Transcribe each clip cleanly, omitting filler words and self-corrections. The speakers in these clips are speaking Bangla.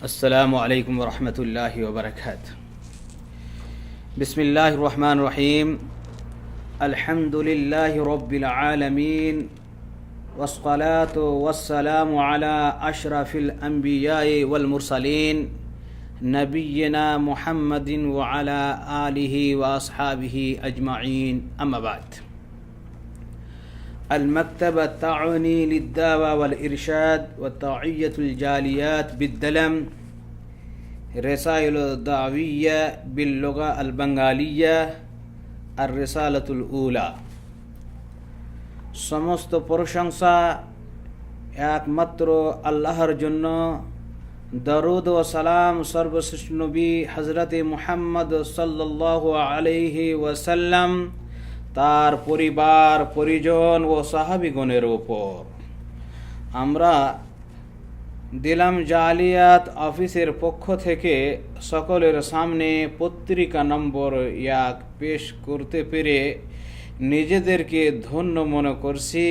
السلام عليكم ورحمة الله وبركاته. بسم الله الرحمن الرحيم. الحمد لله رب العالمين، والصلاة والسلام على أشرف الأنبياء والمرسلين نبينا محمد وعلى آله وأصحابه أجمعين. أما بعد، المكتبة التعاوني للدعوة والإرشاد وتوعية الجاليات بالدلم، رسائل الدعوية باللغة البنغالية، الرسالة الأولى। সমস্ত প্রশংসা একমাত্র আল্লাহর জন্য। দরুদ ও সালাম সর্বশ্রেষ্ঠ নবী হযরত মুহাম্মদ সাল্লাল্লাহু আলাইহি ওয়াসাল্লাম, তার পরিবার পরিজন ও সাহাবীগণের উপর। আমরা দিলাম জালিয়াত অফিসের পক্ষ থেকে সকলের সামনে পত্রিকা নম্বর 1 পেশ করতে পেরে নিজেদেরকে ধন্য মনে করছি,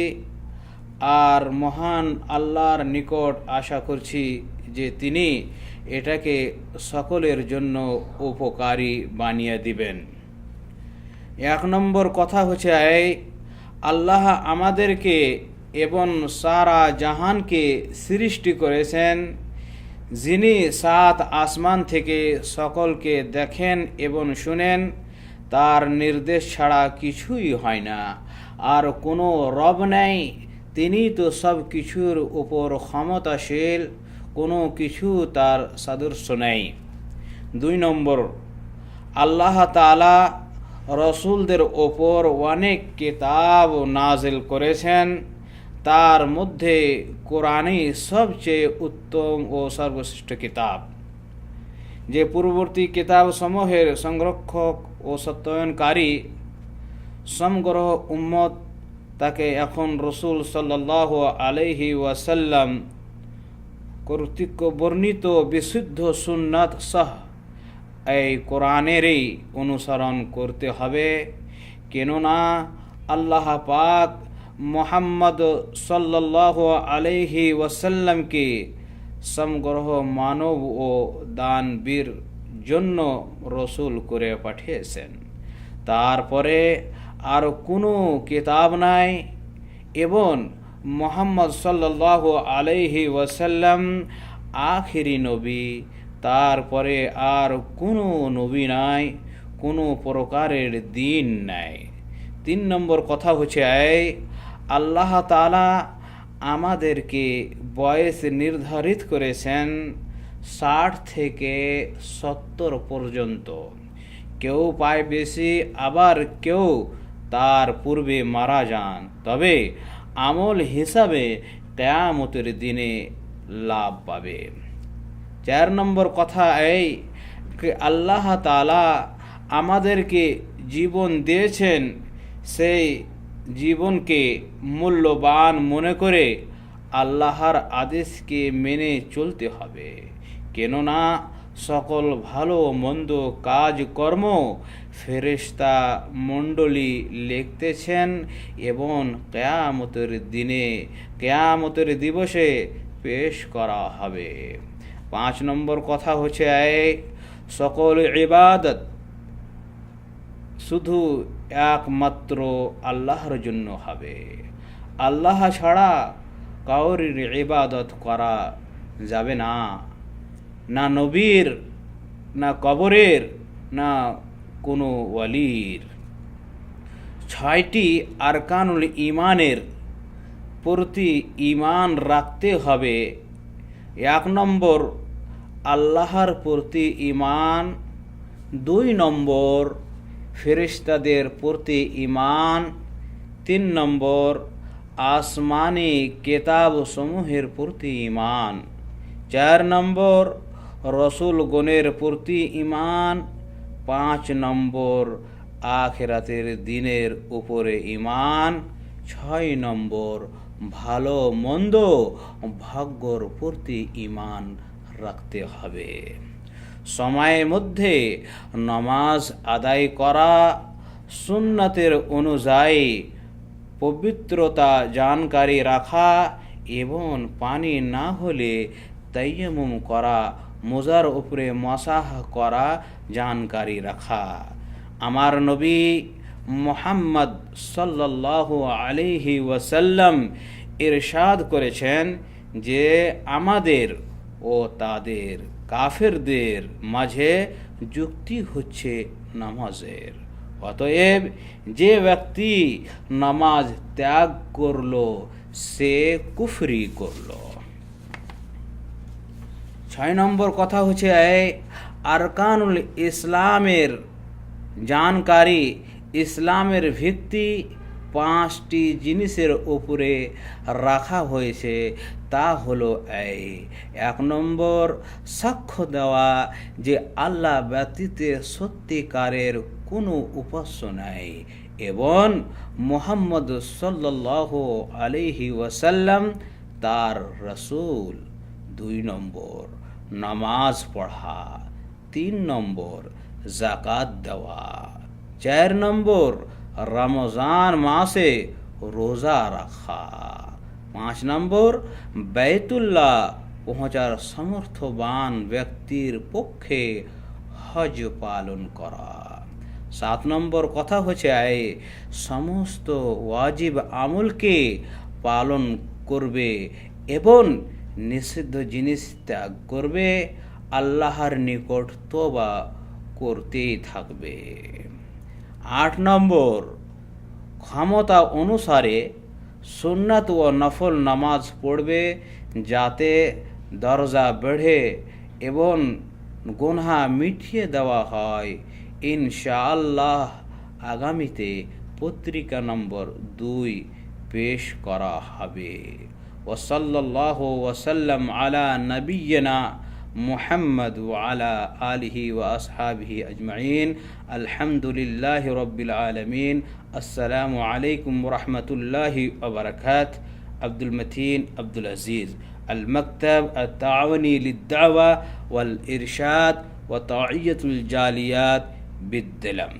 আর মহান আল্লাহর নিকট আশা করছি যে তিনি এটাকে সকলের জন্য উপকারী বানিয়ে দিবেন। 1 নম্বর কথা হচ্ছে, আল্লাহ আমাদেরকে এবং সারা জাহানকে সৃষ্টি করেছেন, যিনি 7 আসমান থেকে সকলকে দেখেন এবং শুনেন। তার নির্দেশ ছাড়া কিছুই হয় না, আর কোনো রব নেই। তিনি তো সব কিছুর উপর ক্ষমতাশীল, কোনো কিছু তার সাদৃশ্য নেই। 2 নম্বর, আল্লাহ তাআলা রসুলদের ওপর অনেক কিতাব নাজিল করেছেন, তার মধ্যে কোরআনই সবচেয়ে উত্তম ও সর্বশ্রেষ্ঠ কিতাব, যে পূর্ববর্তী কিতাব সমূহের সংরক্ষক ও সত্যায়নকারী। সমগ্র উম্মত তাকে এখন রসুল সাল্লাল্লাহু আলাইহি ওয়াসাল্লাম কর্তৃক বর্ণিত বিশুদ্ধ সুন্নাত সহ এই কোরআনেরই অনুসরণ করতে হবে। কেননা আল্লাহ পাক মুহাম্মদ সাল্লাল্লাহু আলাইহি ওয়াসাল্লামকে সমগ্র মানব ও দানবীর জন্য রসুল করে পাঠিয়েছেন। তারপরে আর কোনো কিতাব নাই, এবং মুহাম্মদ সাল্লাল্লাহু আলাইহি ওয়াসাল্লাম আখিরি নবী। তারপরে আর কোনো নবী নাই, কোনো প্রকারের দিন নাই। 3 নম্বর কথা হচ্ছে, আল্লাহ তাআলা আমাদেরকে বয়স নির্ধারিত করেছেন 60 থেকে 70 পর্যন্ত। কেউ পায় বেশি, আবার কেউ তার পূর্বে মারা যান, তবে আমল হিসাবে কিয়ামতের দিনে লাভ পাবে। 4 নম্বর কথা আল্লাহ তাআলা আমাদেরকে জীবন দিয়েছেন, সেই জীবনকে মূল্যবান মনে করে আল্লাহর আদেশকে মেনে চলতে হবে। কেননা সকল ভালো মন্দ কাজকর্ম ফেরেশতা মণ্ডলী লিখতেছেন, এবং কিয়ামতের দিবসে পেশ করা হবে। 5 নম্বর কথা হচ্ছে, সকল ইবাদত শুধু একমাত্র আল্লাহর জন্য হবে। আল্লাহ ছাড়া কাউর ইবাদত করা যাবে না, না নবীর, না কবরের, না কোনো ওয়ালির। 6টি আরকানুল ঈমানের প্রতি ঈমান রাখতে হবে। 1 নম্বর, আল্লাহর প্রতি ঈমান। 2 নম্বর, ফেরেশতাদের প্রতি ঈমান। 3 নম্বর, আসমানি কিতাব সমূহের প্রতি ঈমান। 4 নম্বর, রসুলগণের প্রতি ঈমান। 5 নম্বর, আখিরাতের দিনের উপরে ঈমান। 6 নম্বর, ভালো মন্দ ভাগ্যর প্রতি ঈমান রাখতে হবে। সময়ের মধ্যে নামাজ আদায় করা, সুন্নাতের অনুযায়ী পবিত্রতা জানকারী রাখা, এবং পানি না হলে তায়াম্মুম করা মোজার উপরে মাসাহ করা জানকারি রাখা। আমার নবী মুহাম্মদ সাল্লাল্লাহু আলাইহি ওয়াসাল্লাম ইরশাদ করেছেন যে আমাদের ও তাদের কাফেরদের মাঝে যুক্তি হচ্ছে নামাজের। অতএব যে ব্যক্তি নামাজ ত্যাগ করলো সে কুফরি করলো। 6 নম্বর কথা হচ্ছে আরকানুল ইসলামের জানকারি। ইসলামের ভিত্তি 5টি জিনিসের উপরে রাখা হয়েছে, তা হলো 1 নম্বর সাক্ষ্য দেওয়া যে আল্লাহ ব্যতীত সত্যিকারের কোনো উপাস্য নাই এবং মুহাম্মদ সাল্লাল্লাহু আলাইহি ওয়াসাল্লাম তার রাসূল। 2 নম্বর নামাজ পড়া। 3 নম্বর যাকাত দেওয়া। 4 নম্বর রমজান মাসে রোজা রাখা। 5 নম্বর বাইতুল্লাহ পৌঁছার সামর্থ্যবান ব্যক্তির পক্ষে হজ পালন করা। 7 নম্বর কথা হচ্ছে সমস্ত ওয়াজিব আমলকে পালন করবে এবং নিষিদ্ধ জিনিস ত্যাগ করবে, আল্লাহর নিকট তওবা করতেই থাকবে। 8 নম্বর ক্ষমতা অনুসারে সুন্নাত ও নফল নামাজ পড়বে যাতে দরজা বেড়ে এবং গুনাহ মিটিয়ে দেওয়া হয়। ইনশাআল্লাহ আগামীতে পত্রিকা নম্বর 2 পেশ করা হবে। ওয়াসাল্লাল্লাহু ওয়াসাল্লাম আলা নবিয়্যিনা মুহাম্মদ ওয়া আলা আলিহি ওয়া আসহাবিহি আজমাইন। আলহামদুলিল্লাহি রাব্বিল আলামিন। আসসালামু আলাইকুম ওয়া রাহমাতুল্লাহি ওয়া বারাকাতুহু। আব্দুল মতিন আব্দুল আজিজ, المكتب التعاوني للدعوة والإرشاد وتوعية الجاليات بالدلم।